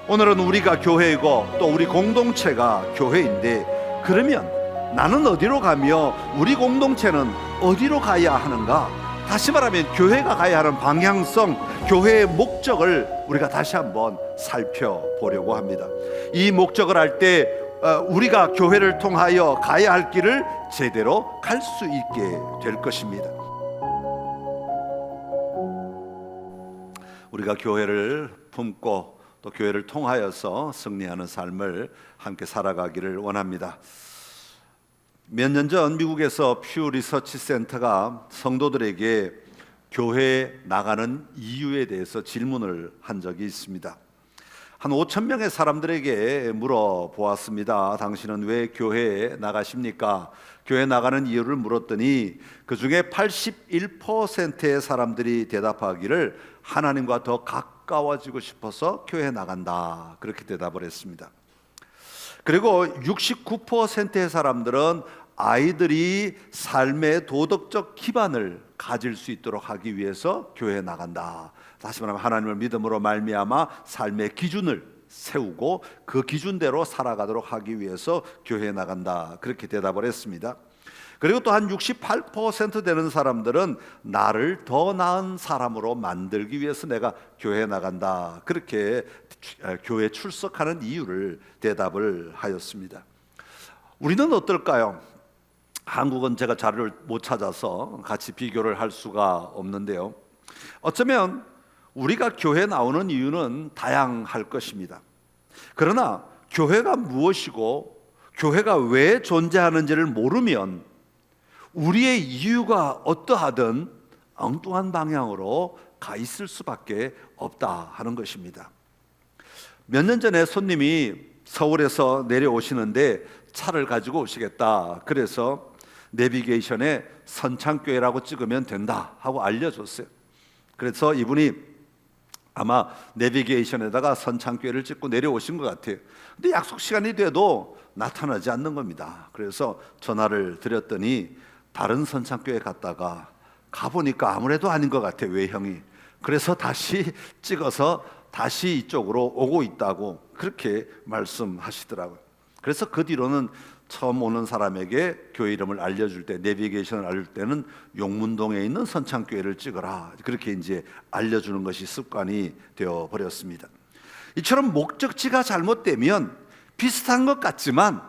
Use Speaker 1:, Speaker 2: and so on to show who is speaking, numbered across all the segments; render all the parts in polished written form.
Speaker 1: 오늘은 우리가 교회이고 또 우리 공동체가 교회인데, 그러면 나는 어디로 가며 우리 공동체는 어디로 가야 하는가? 다시 말하면 교회가 가야 하는 방향성, 교회의 목적을 우리가 다시 한번 살펴보려고 합니다. 이 목적을 할 때 우리가 교회를 통하여 가야 할 길을 제대로 갈 수 있게 될 것입니다. 우리가 교회를 품고 또 교회를 통하여서 승리하는 삶을 함께 살아가기를 원합니다. 몇 년 전 미국에서 퓨 리서치 센터가 성도들에게 교회에 나가는 이유에 대해서 질문을 한 적이 있습니다. 한 5천 명의 사람들에게 물어보았습니다. 당신은 왜 교회에 나가십니까? 교회에 나가는 이유를 물었더니 그 중에 81%의 사람들이 대답하기를 하나님과 더 가까워지고 싶어서 교회에 나간다, 그렇게 대답을 했습니다. 그리고 69%의 사람들은 아이들이 삶의 도덕적 기반을 가질 수 있도록 하기 위해서 교회에 나간다. 다시 말하면 하나님을 믿음으로 말미암아 삶의 기준을 세우고 그 기준대로 살아가도록 하기 위해서 교회에 나간다, 그렇게 대답을 했습니다. 그리고 또 한 68% 되는 사람들은 나를 더 나은 사람으로 만들기 위해서 내가 교회에 나간다, 그렇게 교회에 출석하는 이유를 대답을 하였습니다. 우리는 어떨까요? 한국은 제가 자료를 못 찾아서 같이 비교를 할 수가 없는데요, 어쩌면 우리가 교회에 나오는 이유는 다양할 것입니다. 그러나 교회가 무엇이고 교회가 왜 존재하는지를 모르면 우리의 이유가 어떠하든 엉뚱한 방향으로 가 있을 수밖에 없다 하는 것입니다. 몇 년 전에 손님이 서울에서 내려오시는데 차를 가지고 오시겠다, 그래서 내비게이션에 선창교회라고 찍으면 된다 하고 알려줬어요. 그래서 이분이 아마 내비게이션에다가 선창교회를 찍고 내려오신 것 같아요. 근데 약속 시간이 돼도 나타나지 않는 겁니다. 그래서 전화를 드렸더니 다른 선창교회 갔다가 가보니까 아무래도 아닌 것 같아요, 외형이. 그래서 다시 찍어서 다시 이쪽으로 오고 있다고 그렇게 말씀하시더라고요. 그래서 그 뒤로는 처음 오는 사람에게 교회 이름을 알려줄 때, 내비게이션을 알려줄 때는 용문동에 있는 선창교회를 찍어라, 그렇게 이제 알려주는 것이 습관이 되어 버렸습니다. 이처럼 목적지가 잘못되면 비슷한 것 같지만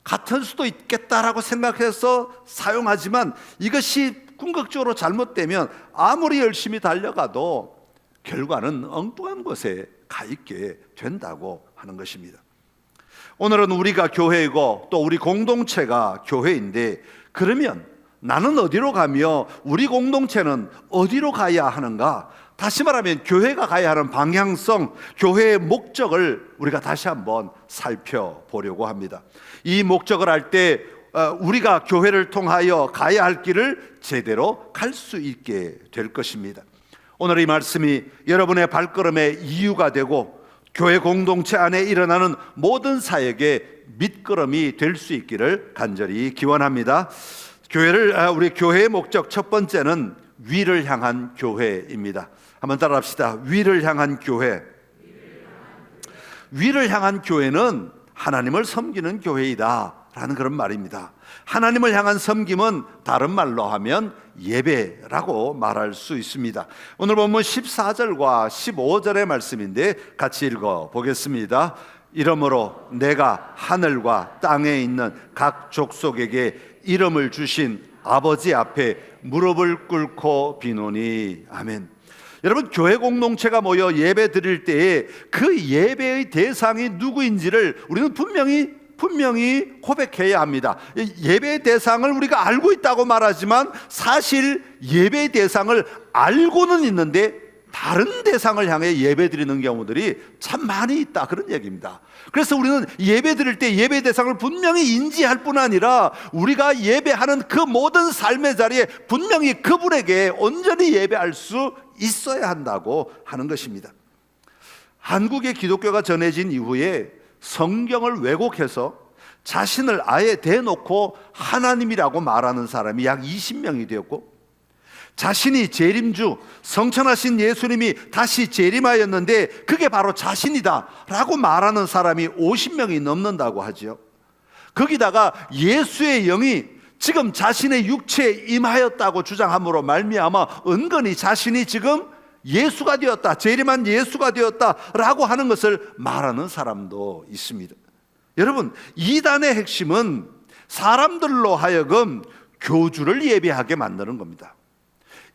Speaker 1: 같을 수도 있겠다라고 생각해서 사용하지만 이것이 궁극적으로 잘못되면 아무리 열심히 달려가도 결과는 엉뚱한 곳에 가 있게 된다고 하는 것입니다. 오늘은 우리가 교회이고 또 우리 공동체가 교회인데, 그러면 나는 어디로 가며 우리 공동체는 어디로 가야 하는가? 다시 말하면 교회가 가야 하는 방향성, 교회의 목적을 우리가 다시 한번 살펴보려고 합니다. 이 목적을 할 때 우리가 교회를 통하여 가야 할 길을 제대로 갈 수 있게 될 것입니다. 오늘 이 말씀이 여러분의 발걸음의 이유가 되고 교회 공동체 안에 일어나는 모든 사역의 밑거름이 될 수 있기를 간절히 기원합니다. 우리 교회의 목적 첫 번째는 위를 향한 교회입니다. 한번 따라합시다. 위를 향한 교회. 위를 향한 교회는 하나님을 섬기는 교회이다 라는 그런 말입니다. 하나님을 향한 섬김은 다른 말로 하면 예배라고 말할 수 있습니다. 오늘 본문 14절과 15절의 말씀인데 같이 읽어 보겠습니다. 이러므로 내가 하늘과 땅에 있는 각 족속에게 이름을 주신 아버지 앞에 무릎을 꿇고 비노니. 아멘. 여러분, 교회 공동체가 모여 예배 드릴 때에 그 예배의 대상이 누구인지를 우리는 분명히 고백해야 합니다. 예배의 대상을 우리가 알고 있다고 말하지만 사실 예배의 대상을 알고는 있는데 다른 대상을 향해 예배 드리는 경우들이 참 많이 있다, 그런 얘기입니다. 그래서 우리는 예배 드릴 때 예배 대상을 분명히 인지할 뿐 아니라 우리가 예배하는 그 모든 삶의 자리에 분명히 그분에게 온전히 예배할 수 있어야 한다고 하는 것입니다. 한국의 기독교가 전해진 이후에 성경을 왜곡해서 자신을 아예 대놓고 하나님이라고 말하는 사람이 약 20명이 되었고, 자신이 재림주, 성천하신 예수님이 다시 재림하였는데 그게 바로 자신이다 라고 말하는 사람이 50명이 넘는다고 하죠. 거기다가 예수의 영이 지금 자신의 육체에 임하였다고 주장함으로 말미암아 은근히 자신이 지금 예수가 되었다, 재림한 예수가 되었다 라고 하는 것을 말하는 사람도 있습니다. 여러분, 이단의 핵심은 사람들로 하여금 교주를 예배하게 만드는 겁니다.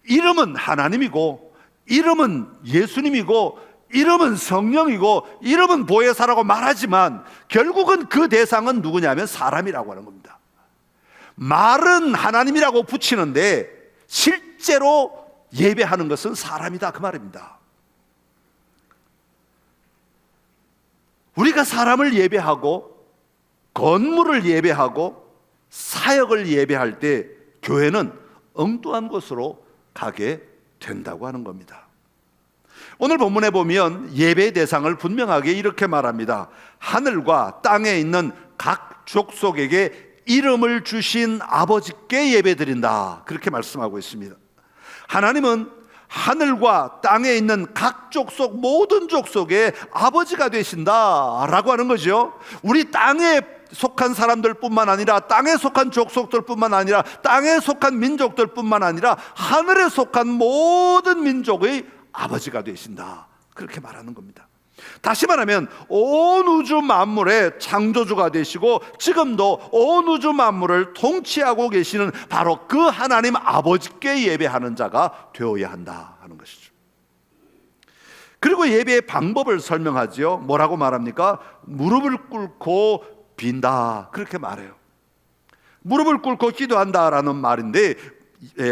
Speaker 1: 이름은 하나님이고, 이름은 예수님이고, 이름은 성령이고, 이름은 보혜사라고 말하지만 결국은 그 대상은 누구냐면 사람이라고 하는 겁니다. 말은 하나님이라고 붙이는데 실제로 예배하는 것은 사람이다, 그 말입니다. 우리가 사람을 예배하고 건물을 예배하고 사역을 예배할 때 교회는 엉뚱한 곳으로 가게 된다고 하는 겁니다. 오늘 본문에 보면 예배의 대상을 분명하게 이렇게 말합니다. 하늘과 땅에 있는 각 족속에게 이름을 주신 아버지께 예배드린다, 그렇게 말씀하고 있습니다. 하나님은 하늘과 땅에 있는 각 족속, 모든 족속의 아버지가 되신다라고 하는 거죠. 우리 땅에 속한 사람들뿐만 아니라, 땅에 속한 족속들뿐만 아니라, 땅에 속한 민족들뿐만 아니라 하늘에 속한 모든 민족의 아버지가 되신다, 그렇게 말하는 겁니다. 다시 말하면 온 우주 만물의 창조주가 되시고 지금도 온 우주 만물을 통치하고 계시는 바로 그 하나님 아버지께 예배하는 자가 되어야 한다 하는 것이죠. 그리고 예배의 방법을 설명하지요. 뭐라고 말합니까? 무릎을 꿇고 빈다, 그렇게 말해요. 무릎을 꿇고 기도한다라는 말인데,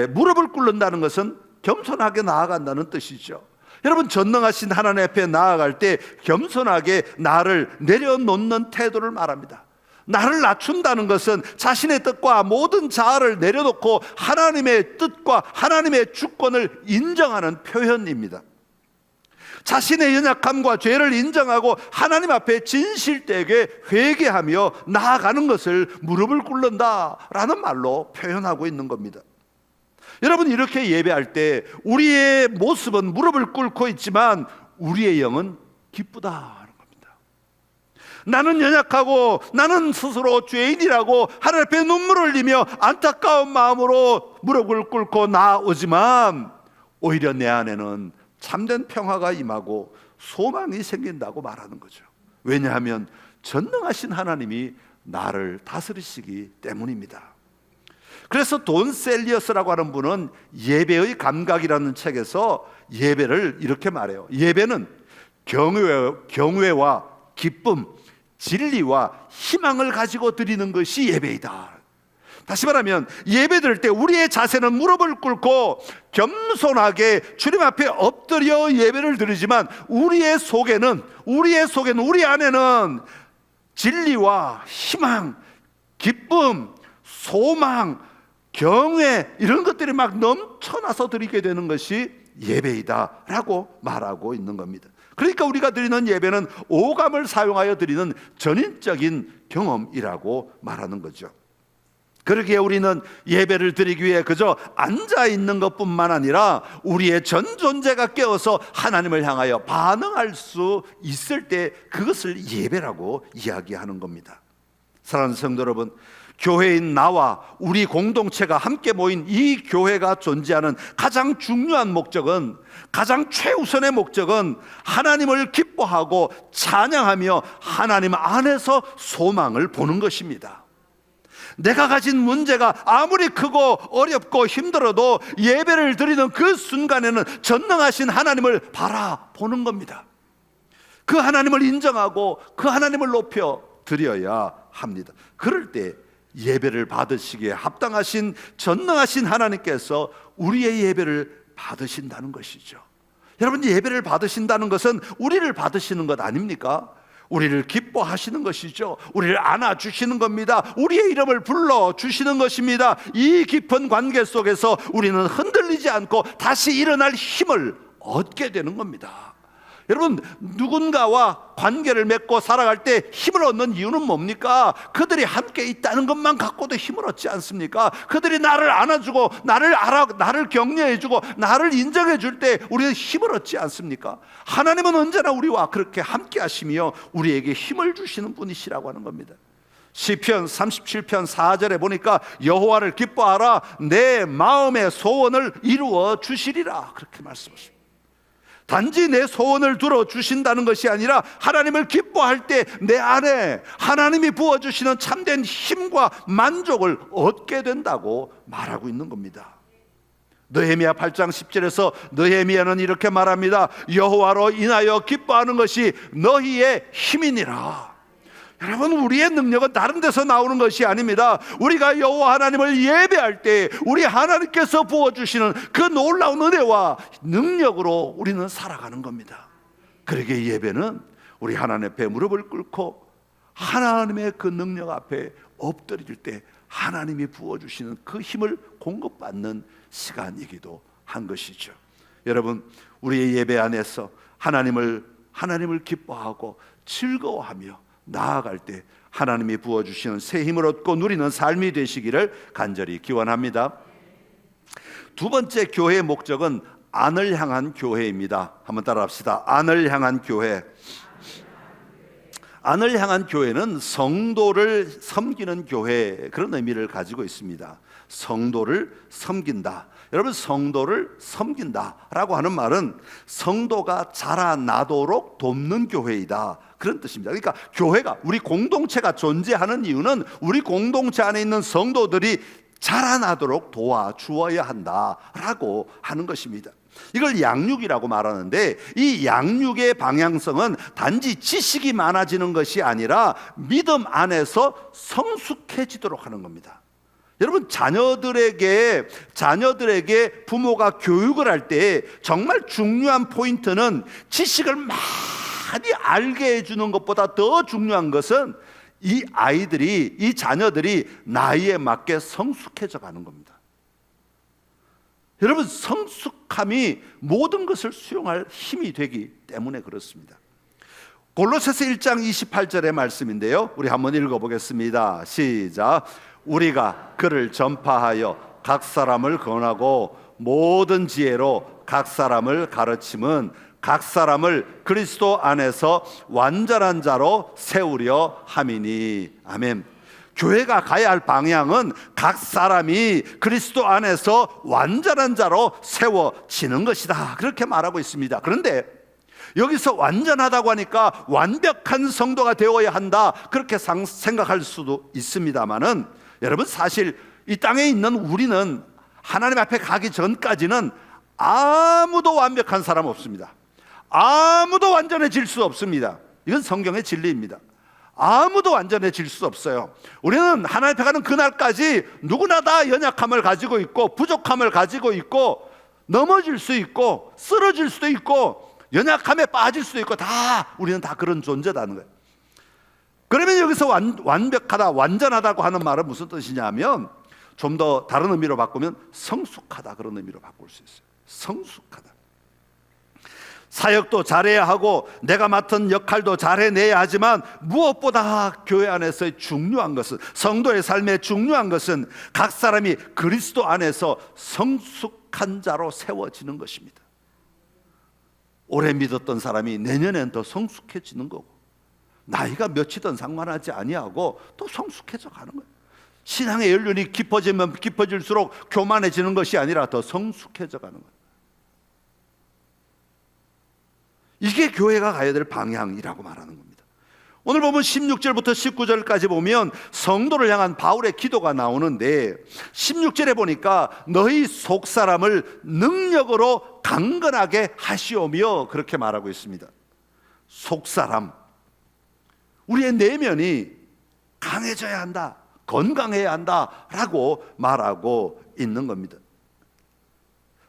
Speaker 1: 무릎을 꿇는다는 것은 겸손하게 나아간다는 뜻이죠. 여러분, 전능하신 하나님 앞에 나아갈 때 겸손하게 나를 내려놓는 태도를 말합니다. 나를 낮춘다는 것은 자신의 뜻과 모든 자아를 내려놓고 하나님의 뜻과 하나님의 주권을 인정하는 표현입니다. 자신의 연약함과 죄를 인정하고 하나님 앞에 진실되게 회개하며 나아가는 것을 무릎을 꿇는다라는 말로 표현하고 있는 겁니다. 여러분, 이렇게 예배할 때 우리의 모습은 무릎을 꿇고 있지만 우리의 영은 기쁘다 하는 겁니다. 나는 연약하고 나는 스스로 죄인이라고 하나님 앞에 눈물을 흘리며 안타까운 마음으로 무릎을 꿇고 나오지만 오히려 내 안에는 참된 평화가 임하고 소망이 생긴다고 말하는 거죠. 왜냐하면 전능하신 하나님이 나를 다스리시기 때문입니다. 그래서 돈 셀리어스라고 하는 분은 예배의 감각이라는 책에서 예배를 이렇게 말해요. 예배는 경외와 기쁨, 진리와 희망을 가지고 드리는 것이 예배이다. 다시 말하면 예배 드릴 때 우리의 자세는 무릎을 꿇고 겸손하게 주님 앞에 엎드려 예배를 드리지만 우리 속에는 우리 안에는 진리와 희망, 기쁨, 소망, 경외, 이런 것들이 막 넘쳐나서 드리게 되는 것이 예배이다라고 말하고 있는 겁니다. 그러니까 우리가 드리는 예배는 오감을 사용하여 드리는 전인적인 경험이라고 말하는 거죠. 그러기에 우리는 예배를 드리기 위해 그저 앉아 있는 것뿐만 아니라 우리의 전 존재가 깨어서 하나님을 향하여 반응할 수 있을 때 그것을 예배라고 이야기하는 겁니다. 사랑하는 성도 여러분, 교회인 나와 우리 공동체가 함께 모인 이 교회가 존재하는 가장 중요한 목적은, 가장 최우선의 목적은 하나님을 기뻐하고 찬양하며 하나님 안에서 소망을 보는 것입니다. 내가 가진 문제가 아무리 크고 어렵고 힘들어도 예배를 드리는 그 순간에는 전능하신 하나님을 바라보는 겁니다. 그 하나님을 인정하고 그 하나님을 높여 드려야 합니다. 그럴 때 예배를 받으시기에 합당하신 전능하신 하나님께서 우리의 예배를 받으신다는 것이죠. 여러분, 예배를 받으신다는 것은 우리를 받으시는 것 아닙니까? 우리를 기뻐하시는 것이죠. 우리를 안아주시는 겁니다. 우리의 이름을 불러주시는 것입니다. 이 깊은 관계 속에서 우리는 흔들리지 않고 다시 일어날 힘을 얻게 되는 겁니다. 여러분, 누군가와 관계를 맺고 살아갈 때 힘을 얻는 이유는 뭡니까? 그들이 함께 있다는 것만 갖고도 힘을 얻지 않습니까? 그들이 나를 안아주고 나를 격려해주고 나를 인정해줄 때 우리는 힘을 얻지 않습니까? 하나님은 언제나 우리와 그렇게 함께 하시며 우리에게 힘을 주시는 분이시라고 하는 겁니다. 시편 37편 4절에 보니까 여호와를 기뻐하라, 내 마음의 소원을 이루어 주시리라, 그렇게 말씀하십니다. 단지 내 소원을 들어주신다는 것이 아니라 하나님을 기뻐할 때 내 안에 하나님이 부어주시는 참된 힘과 만족을 얻게 된다고 말하고 있는 겁니다. 느헤미야 8장 10절에서 느헤미야는 이렇게 말합니다. 여호와로 인하여 기뻐하는 것이 너희의 힘이니라. 여러분, 우리의 능력은 다른 데서 나오는 것이 아닙니다. 우리가 여호와 하나님을 예배할 때 우리 하나님께서 부어주시는 그 놀라운 은혜와 능력으로 우리는 살아가는 겁니다. 그러기에 예배는 우리 하나님 앞에 무릎을 꿇고 하나님의 그 능력 앞에 엎드릴 때 하나님이 부어주시는 그 힘을 공급받는 시간이기도 한 것이죠. 여러분, 우리의 예배 안에서 하나님을 기뻐하고 즐거워하며 나아갈 때 하나님이 부어주시는 새 힘을 얻고 누리는 삶이 되시기를 간절히 기원합니다. 두 번째 교회의 목적은 안을 향한 교회입니다. 한번 따라합시다. 안을 향한 교회. 안을 향한 교회는 성도를 섬기는 교회, 그런 의미를 가지고 있습니다. 성도를 섬긴다. 여러분, 성도를 섬긴다라고 하는 말은 성도가 자라나도록 돕는 교회이다, 그런 뜻입니다. 그러니까 교회가, 우리 공동체가 존재하는 이유는 우리 공동체 안에 있는 성도들이 자라나도록 도와주어야 한다라고 하는 것입니다. 이걸 양육이라고 말하는데, 이 양육의 방향성은 단지 지식이 많아지는 것이 아니라 믿음 안에서 성숙해지도록 하는 겁니다. 여러분, 자녀들에게 부모가 교육을 할 때 정말 중요한 포인트는 지식을 많이 알게 해주는 것보다 더 중요한 것은 이 자녀들이 나이에 맞게 성숙해져 가는 겁니다. 여러분, 성숙함이 모든 것을 수용할 힘이 되기 때문에 그렇습니다. 골로새서 1장 28절의 말씀인데요, 우리 한번 읽어보겠습니다. 시작. 우리가 그를 전파하여 각 사람을 권하고 모든 지혜로 각 사람을 가르침은 각 사람을 그리스도 안에서 완전한 자로 세우려 함이니. 아멘. 교회가 가야 할 방향은 각 사람이 그리스도 안에서 완전한 자로 세워지는 것이다, 그렇게 말하고 있습니다. 그런데 여기서 완전하다고 하니까 완벽한 성도가 되어야 한다, 그렇게 생각할 수도 있습니다만은, 여러분, 사실 이 땅에 있는 우리는 하나님 앞에 가기 전까지는 아무도 완벽한 사람 없습니다. 아무도 완전해질 수 없습니다. 이건 성경의 진리입니다. 아무도 완전해질 수 없어요. 우리는 하나님 앞에 가는 그날까지 누구나 다 연약함을 가지고 있고 부족함을 가지고 있고 넘어질 수 있고 쓰러질 수도 있고 연약함에 빠질 수도 있고, 우리는 다 그런 존재라는 거예요. 그러면 여기서 완벽하다, 완전하다고 하는 말은 무슨 뜻이냐면, 좀 더 다른 의미로 바꾸면 성숙하다, 그런 의미로 바꿀 수 있어요. 성숙하다. 사역도 잘해야 하고 내가 맡은 역할도 잘해내야 하지만 무엇보다 교회 안에서의 중요한 것은, 성도의 삶의 중요한 것은 각 사람이 그리스도 안에서 성숙한 자로 세워지는 것입니다. 오래 믿었던 사람이 내년엔 더 성숙해지는 거고, 나이가 몇이든 상관하지 아니하고 또 성숙해져 가는 거예요. 신앙의 연륜이 깊어지면 깊어질수록 교만해지는 것이 아니라 더 성숙해져 가는 거예요. 이게 교회가 가야 될 방향이라고 말하는 겁니다. 오늘 보면 16절부터 19절까지 보면 성도를 향한 바울의 기도가 나오는데, 16절에 보니까 너희 속사람을 능력으로 강건하게 하시오며, 그렇게 말하고 있습니다. 속사람, 우리의 내면이 강해져야 한다, 건강해야 한다라고 말하고 있는 겁니다.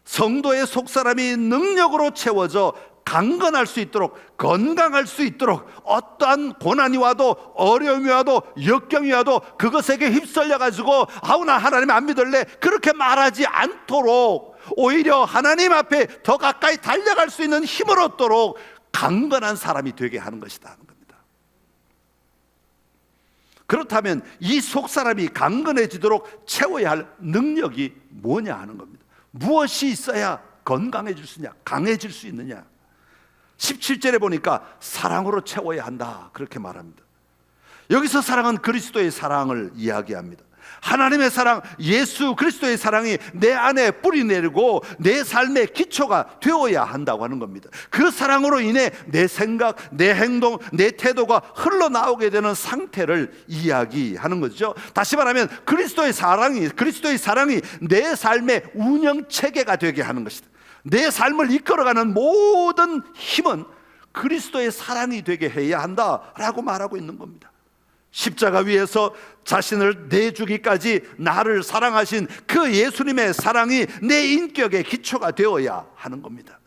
Speaker 1: 성도의 속사람이 능력으로 채워져 강건할 수 있도록, 건강할 수 있도록, 어떠한 고난이 와도 어려움이 와도 역경이 와도 그것에게 휩쓸려 가지고 나 하나님 안 믿을래, 그렇게 말하지 않도록, 오히려 하나님 앞에 더 가까이 달려갈 수 있는 힘을 얻도록 강건한 사람이 되게 하는 것이다 하는 겁니다. 그렇다면 이 속사람이 강건해지도록 채워야 할 능력이 뭐냐 하는 겁니다. 무엇이 있어야 건강해질 수 있냐, 강해질 수 있느냐. 17절에 보니까 사랑으로 채워야 한다 그렇게 말합니다. 여기서 사랑은 그리스도의 사랑을 이야기합니다. 하나님의 사랑, 예수 그리스도의 사랑이 내 안에 뿌리내리고 내 삶의 기초가 되어야 한다고 하는 겁니다. 그 사랑으로 인해 내 생각, 내 행동, 내 태도가 흘러나오게 되는 상태를 이야기하는 거죠. 다시 말하면 그리스도의 사랑이 내 삶의 운영체계가 되게 하는 것이다. 내 삶을 이끌어가는 모든 힘은 그리스도의 사랑이 되게 해야 한다라고 말하고 있는 겁니다. 십자가 위에서 자신을 내주기까지 나를 사랑하신 그 예수님의 사랑이 내 인격의 기초가 되어야 하는 겁니다.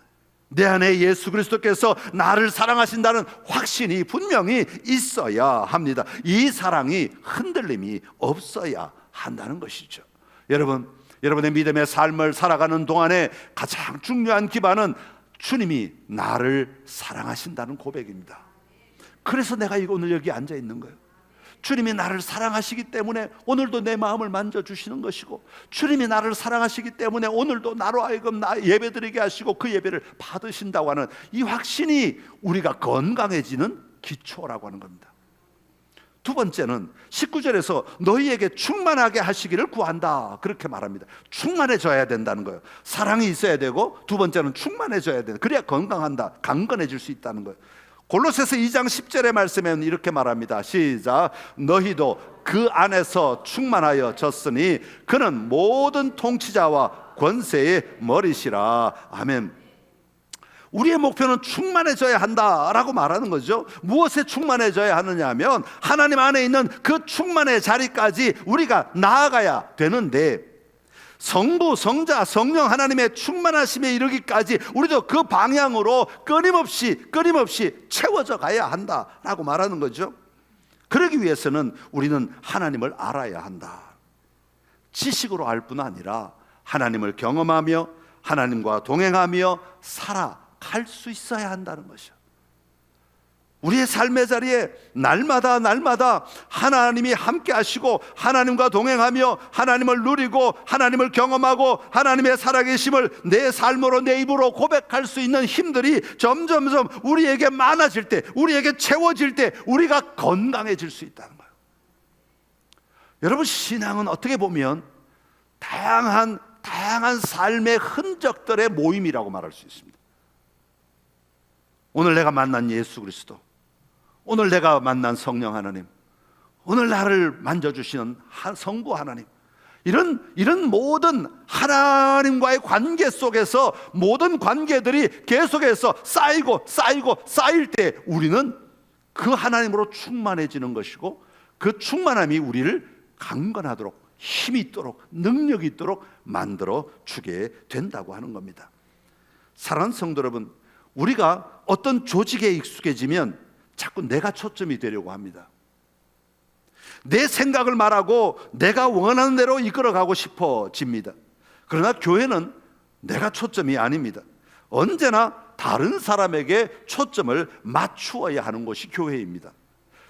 Speaker 1: 내 안에 예수 그리스도께서 나를 사랑하신다는 확신이 분명히 있어야 합니다. 이 사랑이 흔들림이 없어야 한다는 것이죠. 여러분의 믿음의 삶을 살아가는 동안에 가장 중요한 기반은 주님이 나를 사랑하신다는 고백입니다. 그래서 내가 오늘 여기 앉아 있는 거예요. 주님이 나를 사랑하시기 때문에 오늘도 내 마음을 만져주시는 것이고, 주님이 나를 사랑하시기 때문에 오늘도 나로 하여금 나 예배드리게 하시고 그 예배를 받으신다고 하는 이 확신이 우리가 건강해지는 기초라고 하는 겁니다. 두 번째는 19절에서 너희에게 충만하게 하시기를 구한다 그렇게 말합니다. 충만해져야 된다는 거예요. 사랑이 있어야 되고, 두 번째는 충만해져야 된다. 그래야 건강한다, 강건해질 수 있다는 거예요. 골로새서 2장 10절의 말씀에는 이렇게 말합니다. 시작. 너희도 그 안에서 충만하여 졌으니 그는 모든 통치자와 권세의 머리시라. 아멘. 우리의 목표는 충만해져야 한다라고 말하는 거죠. 무엇에 충만해져야 하느냐 하면 하나님 안에 있는 그 충만의 자리까지 우리가 나아가야 되는데, 성부, 성자, 성령 하나님의 충만하심에 이르기까지 우리도 그 방향으로 끊임없이 채워져 가야 한다라고 말하는 거죠. 그러기 위해서는 우리는 하나님을 알아야 한다. 지식으로 알 뿐 아니라 하나님을 경험하며 하나님과 동행하며 살아갈 수 있어야 한다는 것이죠. 우리의 삶의 자리에 날마다 하나님이 함께 하시고 하나님과 동행하며 하나님을 누리고 하나님을 경험하고 하나님의 살아계심을 내 삶으로, 내 입으로 고백할 수 있는 힘들이 점점 우리에게 많아질 때, 우리에게 채워질 때 우리가 건강해질 수 있다는 거예요. 여러분, 신앙은 어떻게 보면 다양한 삶의 흔적들의 모임이라고 말할 수 있습니다. 오늘 내가 만난 예수 그리스도, 오늘 내가 만난 성령 하나님, 오늘 나를 만져주시는 성부 하나님, 이런 모든 하나님과의 관계 속에서 모든 관계들이 계속해서 쌓일 때 우리는 그 하나님으로 충만해지는 것이고, 그 충만함이 우리를 강건하도록, 힘이 있도록, 능력이 있도록 만들어 주게 된다고 하는 겁니다. 사랑하는 성도 여러분, 우리가 어떤 조직에 익숙해지면 자꾸 내가 초점이 되려고 합니다. 내 생각을 말하고 내가 원하는 대로 이끌어가고 싶어집니다. 그러나 교회는 내가 초점이 아닙니다. 언제나 다른 사람에게 초점을 맞추어야 하는 것이 교회입니다.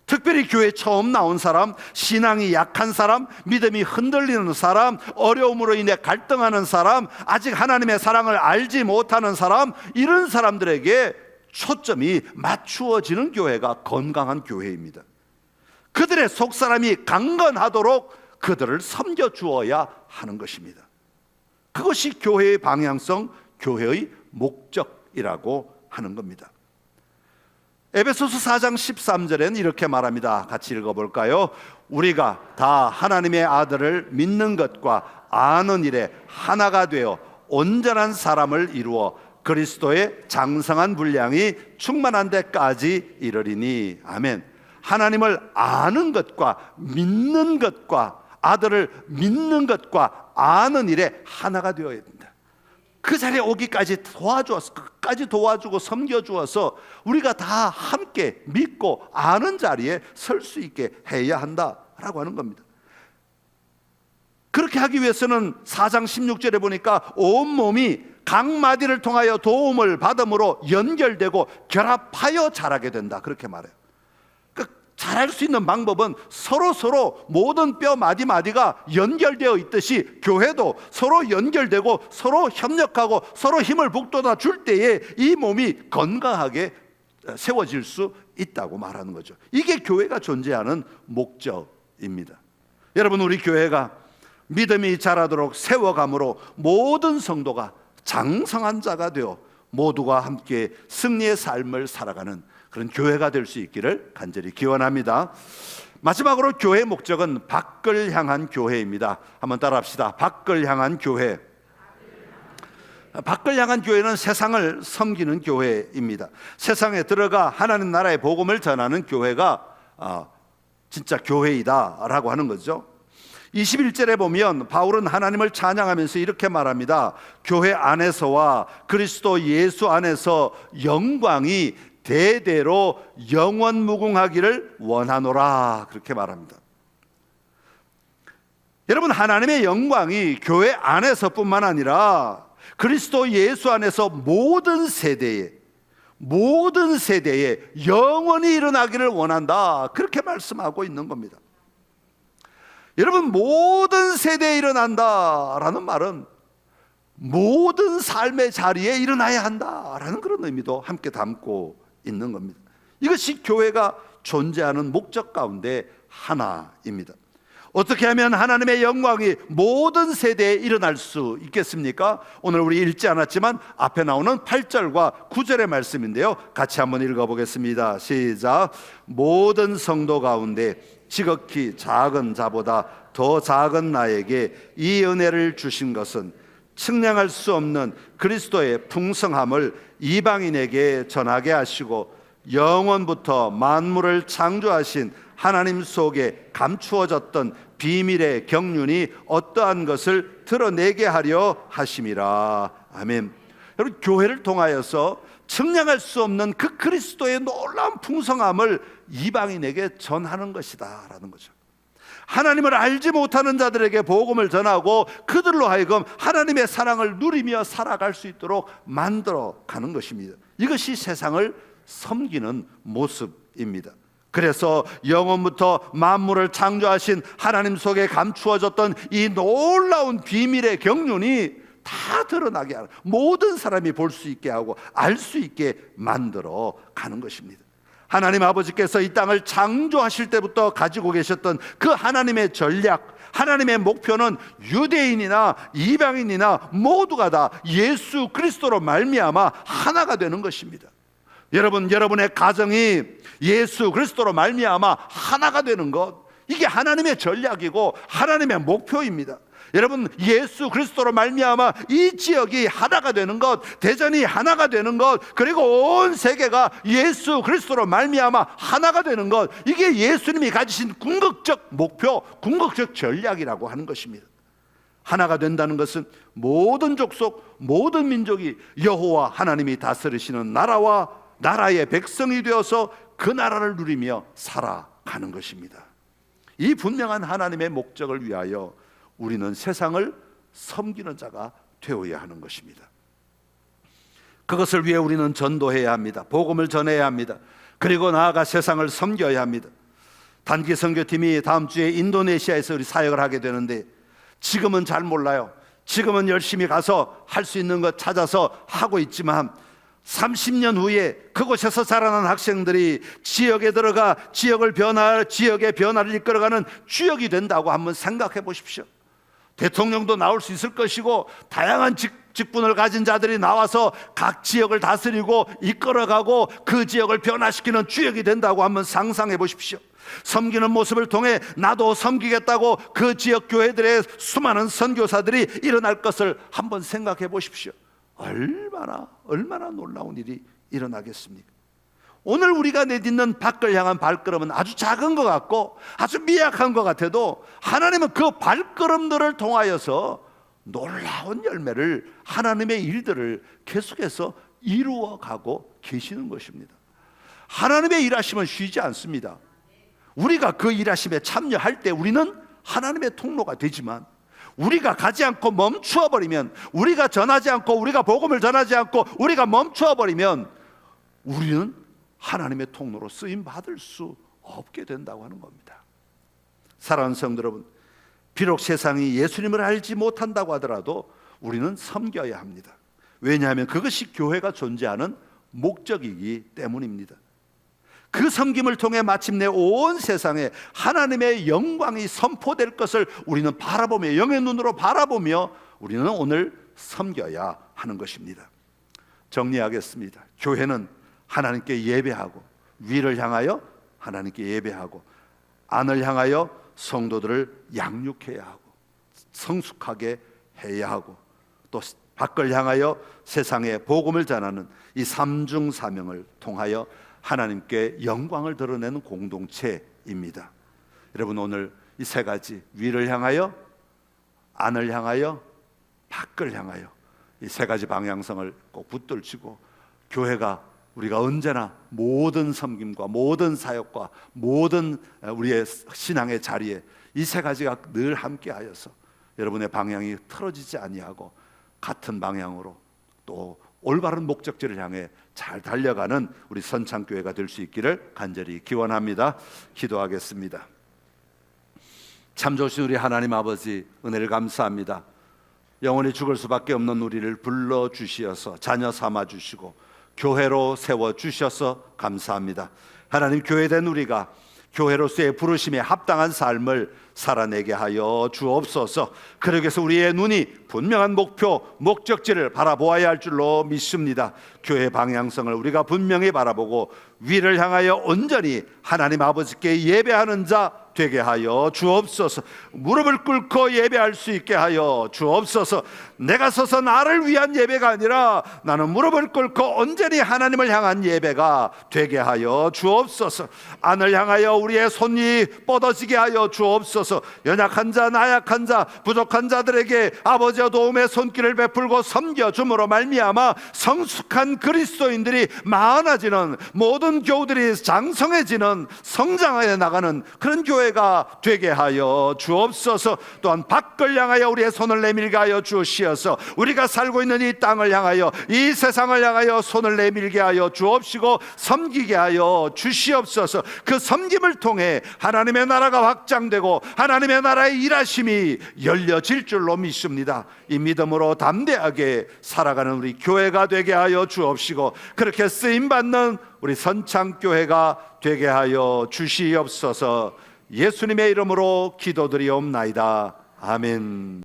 Speaker 1: 특별히 교회 처음 나온 사람, 신앙이 약한 사람, 믿음이 흔들리는 사람, 어려움으로 인해 갈등하는 사람, 아직 하나님의 사랑을 알지 못하는 사람, 이런 사람들에게 초점이 맞추어지는 교회가 건강한 교회입니다. 그들의 속사람이 강건하도록 그들을 섬겨주어야 하는 것입니다. 그것이 교회의 방향성, 교회의 목적이라고 하는 겁니다. 에베소서 4장 13절에는 이렇게 말합니다. 같이 읽어볼까요? 우리가 다 하나님의 아들을 믿는 것과 아는 일에 하나가 되어 온전한 사람을 이루어 그리스도의 장성한 분량이 충만한 데까지 이르리니. 아멘. 하나님을 아는 것과 믿는 것과 아들을 믿는 것과 아는 일에 하나가 되어야 된다. 그 자리에 오기까지 도와주어서, 끝까지 도와주고 섬겨주어서 우리가 다 함께 믿고 아는 자리에 설 수 있게 해야 한다라고 하는 겁니다. 그렇게 하기 위해서는 4장 16절에 보니까 온 몸이 각 마디를 통하여 도움을 받음으로 연결되고 결합하여 자라게 된다, 그렇게 말해요. 자랄 수 있는 방법은 서로 모든 뼈 마디마디가 연결되어 있듯이 교회도 서로 연결되고 서로 협력하고 서로 힘을 북돋아 줄 때에 이 몸이 건강하게 세워질 수 있다고 말하는 거죠. 이게 교회가 존재하는 목적입니다. 여러분, 우리 교회가 믿음이 자라도록 세워감으로 모든 성도가 장성한 자가 되어 모두가 함께 승리의 삶을 살아가는 그런 교회가 될 수 있기를 간절히 기원합니다. 마지막으로 교회의 목적은 밖을 향한 교회입니다. 한번 따라합시다. 밖을 향한 교회. 밖을 향한 교회는 세상을 섬기는 교회입니다. 세상에 들어가 하나님 나라의 복음을 전하는 교회가 진짜 교회이다라고 하는 거죠. 21절에 보면 바울은 하나님을 찬양하면서 이렇게 말합니다. 교회 안에서와 그리스도 예수 안에서 영광이 대대로 영원 무궁하기를 원하노라, 그렇게 말합니다. 여러분, 하나님의 영광이 교회 안에서뿐만 아니라 그리스도 예수 안에서 모든 세대에 영원히 일어나기를 원한다, 그렇게 말씀하고 있는 겁니다. 여러분, 모든 세대에 일어난다라는 말은 모든 삶의 자리에 일어나야 한다라는 그런 의미도 함께 담고 있는 겁니다. 이것이 교회가 존재하는 목적 가운데 하나입니다. 어떻게 하면 하나님의 영광이 모든 세대에 일어날 수 있겠습니까? 오늘 우리 읽지 않았지만 앞에 나오는 8절과 9절의 말씀인데요, 같이 한번 읽어보겠습니다. 시작. 모든 성도 가운데 지극히 작은 자보다 더 작은 나에게 이 은혜를 주신 것은 측량할 수 없는 그리스도의 풍성함을 이방인에게 전하게 하시고 영원부터 만물을 창조하신 하나님 속에 감추어졌던 비밀의 경륜이 어떠한 것을 드러내게 하려 하심이라. 아멘. 여러분, 교회를 통하여서 측량할 수 없는 그 그리스도의 놀라운 풍성함을 이방인에게 전하는 것이다 라는 거죠. 하나님을 알지 못하는 자들에게 복음을 전하고 그들로 하여금 하나님의 사랑을 누리며 살아갈 수 있도록 만들어 가는 것입니다. 이것이 세상을 섬기는 모습입니다. 그래서 영원부터 만물을 창조하신 하나님 속에 감추어졌던 이 놀라운 비밀의 경륜이 다 드러나게 하는, 모든 사람이 볼 수 있게 하고 알 수 있게 만들어 가는 것입니다. 하나님 아버지께서 이 땅을 창조하실 때부터 가지고 계셨던 그 하나님의 전략, 하나님의 목표는 유대인이나 이방인이나 모두가 다 예수 그리스도로 말미암아 하나가 되는 것입니다. 여러분, 여러분의 가정이 예수 그리스도로 말미암아 하나가 되는 것, 이게 하나님의 전략이고 하나님의 목표입니다. 여러분, 예수 그리스도로 말미암아 이 지역이 하나가 되는 것, 대전이 하나가 되는 것, 그리고 온 세계가 예수 그리스도로 말미암아 하나가 되는 것, 이게 예수님이 가지신 궁극적 목표, 궁극적 전략이라고 하는 것입니다. 하나가 된다는 것은 모든 족속, 모든 민족이 여호와 하나님이 다스리시는 나라의 백성이 되어서 그 나라를 누리며 살아가는 것입니다. 이 분명한 하나님의 목적을 위하여 우리는 세상을 섬기는 자가 되어야 하는 것입니다. 그것을 위해 우리는 전도해야 합니다. 복음을 전해야 합니다. 그리고 나아가 세상을 섬겨야 합니다. 단기 선교팀이 다음 주에 인도네시아에서 우리 사역을 하게 되는데, 지금은 잘 몰라요. 지금은 열심히 가서 할 수 있는 것 찾아서 하고 있지만 30년 후에 그곳에서 자라난 학생들이 지역에 들어가 지역의 변화를 이끌어가는 주역이 된다고 한번 생각해 보십시오. 대통령도 나올 수 있을 것이고 다양한 직분을 가진 자들이 나와서 각 지역을 다스리고 이끌어가고 그 지역을 변화시키는 주역이 된다고 한번 상상해 보십시오. 섬기는 모습을 통해 나도 섬기겠다고 그 지역 교회들의 수많은 선교사들이 일어날 것을 한번 생각해 보십시오. 얼마나 놀라운 일이 일어나겠습니까? 오늘 우리가 내딛는 밖을 향한 발걸음은 아주 작은 것 같고 아주 미약한 것 같아도 하나님은 그 발걸음들을 통하여서 놀라운 열매를, 하나님의 일들을 계속해서 이루어가고 계시는 것입니다. 하나님의 일하심은 쉬지 않습니다. 우리가 그 일하심에 참여할 때 우리는 하나님의 통로가 되지만, 우리가 가지 않고 멈추어 버리면, 우리가 전하지 않고, 우리가 복음을 전하지 않고 우리가 멈추어 버리면 우리는 하나님의 통로로 쓰임 받을 수 없게 된다고 하는 겁니다. 사랑하는 성도 여러분, 비록 세상이 예수님을 알지 못한다고 하더라도 우리는 섬겨야 합니다. 왜냐하면 그것이 교회가 존재하는 목적이기 때문입니다. 그 섬김을 통해 마침내 온 세상에 하나님의 영광이 선포될 것을 우리는 바라보며, 영의 눈으로 바라보며 우리는 오늘 섬겨야 하는 것입니다. 정리하겠습니다. 교회는 하나님께 예배하고, 위를 향하여 하나님께 예배하고, 안을 향하여 성도들을 양육해야 하고, 성숙하게 해야 하고, 또 밖을 향하여 세상에 복음을 전하는 이 삼중 사명을 통하여 하나님께 영광을 드러내는 공동체입니다. 여러분, 오늘 이 세 가지, 위를 향하여, 안을 향하여, 밖을 향하여, 이 세 가지 방향성을 꼭 붙들시고, 교회가 우리가 언제나 모든 섬김과 모든 사역과 모든 우리의 신앙의 자리에 이 세 가지가 늘 함께하여서 여러분의 방향이 틀어지지 아니하고 같은 방향으로 또 올바른 목적지를 향해 잘 달려가는 우리 선창교회가 될 수 있기를 간절히 기원합니다. 기도하겠습니다. 참 좋으신 우리 하나님 아버지, 은혜를 감사합니다. 영원히 죽을 수밖에 없는 우리를 불러주시어서 자녀 삼아주시고 교회로 세워주셔서 감사합니다. 하나님, 교회된 우리가 교회로서의 부르심에 합당한 삶을 살아내게 하여 주옵소서. 그러기 위해서 우리의 눈이 분명한 목표, 목적지를 바라보아야 할 줄로 믿습니다. 교회 방향성을 우리가 분명히 바라보고 위를 향하여 온전히 하나님 아버지께 예배하는 자 되게 하여 주옵소서. 무릎을 꿇고 예배할 수 있게 하여 주옵소서. 내가 서서 나를 위한 예배가 아니라 나는 무릎을 꿇고 온전히 하나님을 향한 예배가 되게 하여 주옵소서. 안을 향하여 우리의 손이 뻗어지게 하여 주옵소서. 연약한 자, 나약한 자, 부족한 자들에게 아버지의 도움의 손길을 베풀고 섬겨줌으로 말미암아 성숙한 그리스도인들이 많아지는, 모든 교우들이 장성해지는, 성장해 나가는 그런 교회가 되게 하여 주옵소서. 또한 밖을 향하여 우리의 손을 내밀게 하여 주시어서 우리가 살고 있는 이 땅을 향하여, 이 세상을 향하여 손을 내밀게 하여 주옵시고 섬기게 하여 주시옵소서. 그 섬김을 통해 하나님의 나라가 확장되고 하나님의 나라의 일하심이 열려질 줄로 믿습니다. 이 믿음으로 담대하게 살아가는 우리 교회가 되게 하여 주옵시고 그렇게 쓰임받는 우리 선창교회가 되게 하여 주시옵소서. 예수님의 이름으로 기도드리옵나이다. 아멘.